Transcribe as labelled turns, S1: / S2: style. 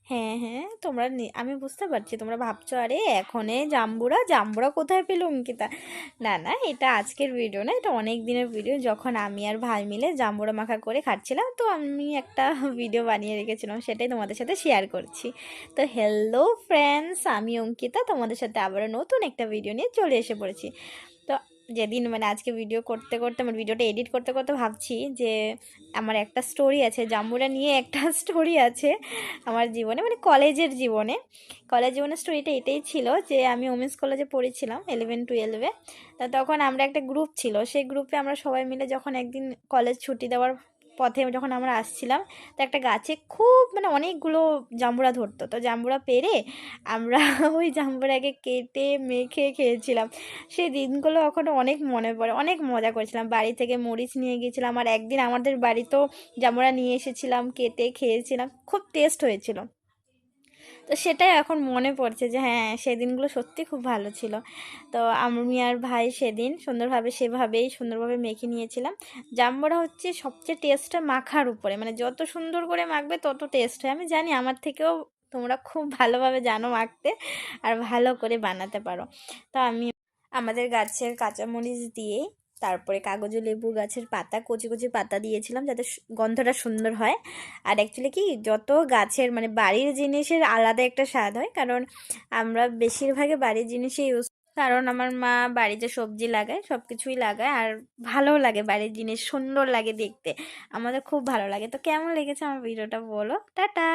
S1: হ্যাঁ হ্যাঁ, আমি বুঝতে পারছি তোমরা ভাবছো আরে এখন জাম্বুরা জাম্বুরা কোথায় পেলো অঙ্কিতা। না না, এটা আজকের ভিডিও না, এটা অনেক দিনের ভিডিও। যখন আমি আর ভাই মিলে জাম্বুরা মাখা করে খাচ্ছিলাম, তো আমি একটা ভিডিও বানিয়ে রেখেছিলাম, সেটাই তোমাদের সাথে শেয়ার করছি। তো হ্যালো ফ্রেন্ডস, আমি অঙ্কিতা তোমাদের সাথে আবারও নতুন একটা ভিডিও নিয়ে চলে এসে পড়েছি। তো যেদিন মানে আজকে ভিডিও করতে করতে আমার ভিডিওটা এডিট করতে করতে ভাবছি যে আমার একটা স্টোরি আছে, জাম্বুরা নিয়ে একটা স্টোরি আছে আমার জীবনে, মানে কলেজ জীবনের স্টোরিটা এটাই ছিল যে আমি ওমেন্স কলেজে পড়েছিলাম 11-12-এ। তা তখন আমরা একটা গ্রুপ ছিল, সেই গ্রুপে আমরা সবাই মিলে যখন একদিন কলেজ ছুটি দেওয়ার পথে যখন আমরা আসছিলাম, তো একটা গাছে খুব মানে অনেকগুলো জাম্বুরা ধরতো, তো জাম্বুরা পেরে আমরা ওই জাম্বুরাকে কেটে মেখে খেয়েছিলাম। সেই দিনগুলো এখনও অনেক মনে পড়ে, অনেক মজা করেছিলাম। বাড়ি থেকে মরিচ নিয়ে গিয়েছিলাম, আর একদিন আমাদের বাড়িতেও জামুরা নিয়ে এসেছিলাম, কেটে খেয়েছিলাম, খুব টেস্ট হয়েছিল। তো সেটাই এখন মনে পড়ছে যে হ্যাঁ, সেদিনগুলো সত্যি খুব ভালো ছিল। তো আমি আর ভাই সেদিন সেভাবেই সুন্দরভাবে মেখে নিয়েছিলাম। জাম্বুরা হচ্ছে সবচেয়ে টেস্টটা মাখার উপরে, মানে যত সুন্দর করে মাখবে তত টেস্ট হয়। আমি জানি আমার থেকেও তোমরা খুব ভালোভাবে জানো মাখতে, আর ভালো করে বানাতে পারো। তো আমি আমাদের গাছের কাঁচামরিচ দিয়ে, তারপরে কাগজি লেবু গাছের পাতা, কচি কচি পাতা দিয়েছিলাম যাতে গন্ধটা সুন্দর হয়। আর অ্যাকচুয়ালি কি, যত গাছের মানে বাড়ির জিনিসের আলাদা একটা স্বাদ হয়, কারণ আমরা বেশিরভাগই বাড়ির জিনিসই ইউজ, কারণ আমার মা বাড়িতে সবজি লাগায়, সব কিছুই লাগায়, আর ভালো লাগে, বাড়ির জিনিস সুন্দর লাগে দেখতে, আমাদের খুব ভালো লাগে। তো কেমন লেগেছে আমার ভিডিওটা বলো। টাটা।